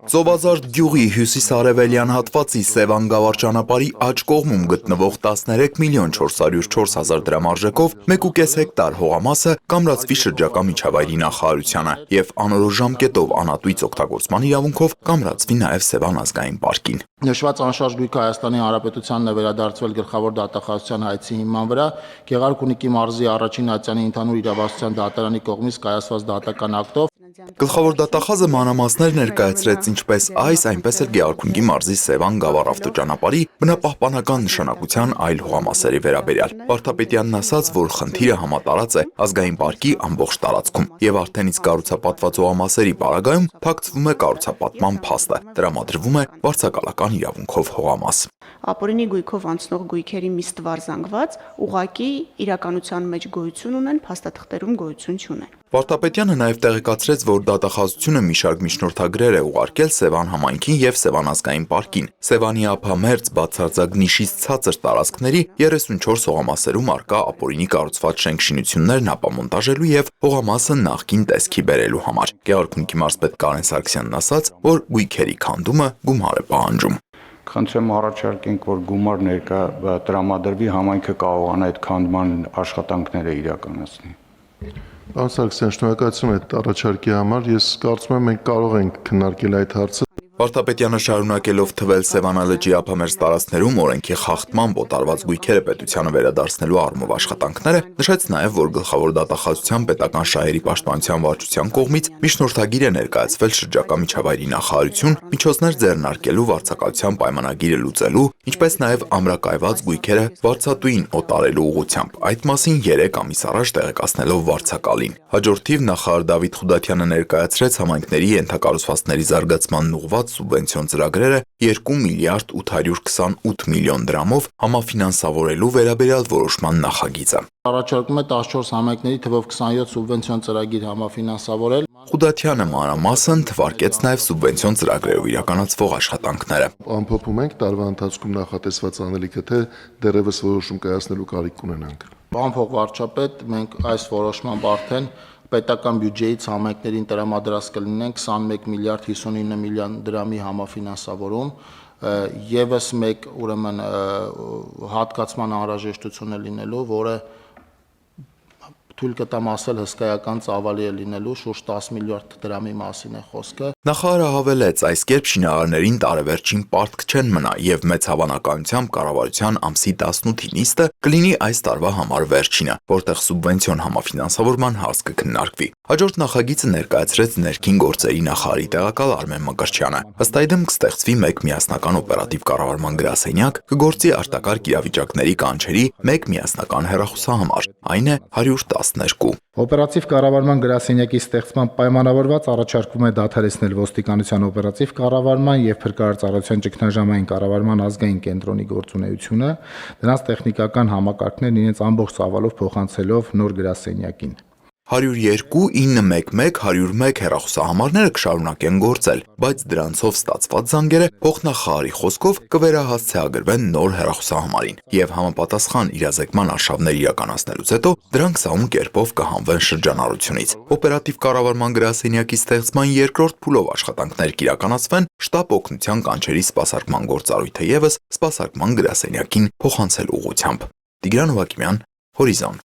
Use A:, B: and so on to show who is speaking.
A: Ծովազարդ գյուղի հյուսիս-արևելյան հատվածի Սևան գավառ ճանապարհի աջ կողմում գտնվող 13 միլիոն 404 հազար դրամ արժեքով 1,5 հեկտար հողամասը կամրացվի շրջակա միջավայրի նախարարությանը և անորոշ ժամկետով անատույց օգտագործման իրավունքով կամրացվի նաև Սևան ազգային պարկին։
B: Նշված անշարժ գույքը Հայաստանի Հանրապետությանն է վերադարձվել գլխավոր դատախազության հայցի հիման վրա Գեղարքունիքի մարզի առաջին ատյանի ընդհանուր իրավասության դատարանի կողմից կայացված դատական ակտով։
A: Գլխավոր դատախազը մանրամասներ ներկայացրեց ինչպես այս, այնպես էլ Գեղարքունիքի մարզի Սևան գավառ ավտոճանապարհի բնապահպանական նշանակության այլ հողամասերի վերաբերյալ։ Վարդապետյանն ասաց, որ խնդիրը համատարած է ազգային պարկի ամբողջ տարածքում և արդեն իսկ կառուցապատված հողամասերի պարագայում թաքցվում է կառուցապատման փաստը, տրամադրվում է վարձակալական իրավունքով հողամաս։
C: Ապօրինի գույքով անցնող գույքերի մի ստվար զանգված ուղղակի իրականության մեջ գոյություն ունեն, փաստաթղթերում գոյություն չունեն։
A: Վարդապետյանը նաև տեղեկացրեց, որ դատախազությունը մի շարք միջնորդագրեր է ուղարկել Սևան համայնքին և Սևան ազգային պարկին, Սևանի ափամերձ բացարձակ նիշից ցածր տարածքների 34 հողամասերում առկա ապօրինի կառուցված շենք-շինություններն ապամոնտաժելու և հողամասը նախկին տեսքի բերելու համար։ Գեղարքունիքի մարզպետ Կարեն Սարգսյանն ասաց, որ գույքերի քանդումը գումար է պահանջում։
D: Խնդրեմ առաջարկենք, որ գումար ներկա տրամադրվի, համայնքը կարողանա այդ քանդման աշխատանքները իրականացնել։
E: Պարոն Սարգսյան, շնորհակալություն այդ առաջարկի համար։ Ես կարծում եմ մենք կարող ենք քննարկել այդ հարցը։
A: Վարդապետյանը շարունակելով թվել Սևանա լճի ափամերձ տարածքներում օրենքի խախտմամբ օտարված գույքերը պետությանը վերադարձնելու առումով աշխատանքները, նշեց նաև, որ գլխավոր դատախազության պետական շահերի պաշտպանության վարչության կողմից միջնորդագիր է ներկայացվել շրջակա միջավայրի նախարարություն, միջոցներ ձեռնարկելու վարձակալության պայմանագիրը լուծելու, ինչպես նաև ամրակայված գույքերը վարձատուին օտարելու ուղղությամբ, այդ մասին 3 ամիս առաջ տեղեկացնելով վարձակալին։ Հաջորդիվ նախարար Դավիթ Խուդատյանը ներկայացրեց համայնքների ենթակառուցվածքների զարգացմանն ուղղված սուբվենցիոն ծրագրերը 2 միլիարդ 828 միլիոն դրամով համաֆինանսավորելու վերաբերյալ որոշման նախագիծը։
B: Առաջարկում է 14 համայնքների թվով 27 սուբվենցիոն ծրագիր համաֆինանսավորել։
A: Խուդատյանը մանրամասն թվարկեց նաև սուբվենցիոն ծրագրերով իրականացվող աշխատանքները։
E: Ամփոփում ենք տարվա ընթացքում նախատեսված անելիքը, թե դեռևս որոշում կայացնելու կարիք կունենանք։
B: Պարոն փոխվարչապետ, մենք այս որոշմամբ արդեն պետական բյուջեից համայնքներին տրամադրած կլինեն 21 միլիարդ 59 միլիոն դրամի համաֆինանսավորում, եւս մեկ ուրեմն հատկացման անհրաժեշտություն է լինելու, որը թույլ կտամ ասել հսկայական ծավալի է լինելու, շուրջ 10 միլիարդ դրամի մասին է խոսքը։
A: Նախարարը հավելեց, այս կերպ շինարարներին տարեվերջին պարտք չեն մնա և մեծ հավանականությամբ կառավարության ամսի 18-ի նիստը կլինի այս տարվա համար վերջինը, որտեղ սուբվենցիոն համաֆինանսավորման հարց կքննարկվի։ Հաջորդ նախագիծը ներկայացրեց ներքին գործերի նախարարի տեղակալ Արմեն Մկրտչյանը։ Ըստ այդմ կստեղծվի մեկ միասնական օպերատիվ կառավարման գրասենյակ, կգործի արտակարգ իրավիճակների կանչերի մեկ միասնական հեռախոսահամար, այն է 112։
B: Օպերատիվ կառավարման գրասենյակի ստեղծման պայմանավորված առաջարկվում է դադարեցնել ոստիկանության օպերատիվ կառավարման և փրկարարծարության ճգնաժամային կառավարման ազգային կենտրոնի գործունեությունը, դրանց տեխնիկական համակարգներն իրենց ամբողջ ծավալով փոխանցելով նոր գրասենյակին։
A: 102 911 101 հեռախոսահամարները կշարունակեն գործել, բայց դրանցով ստացված զանգերը փոխնախարարի խոսքով կվերահասցեագրվեն նոր հեռախոսահամարին և համապատասխան իրազեկման արշավներ իրականացնելուց հետո դրանք սահուն կերպով կհանվեն շրջանառությունից։ Օպերատիվ կառավարման գրասենյակի ստեղծման երկրորդ փուլով աշխատանքներ կիրականացվեն շտապ օգնության կանչերի սպասարկման գործառույթը ևս սպասարկման գրասենյակին փոխանցելու ուղղությամբ։ Տիգրան Հովակիմյան, Հորիզոն։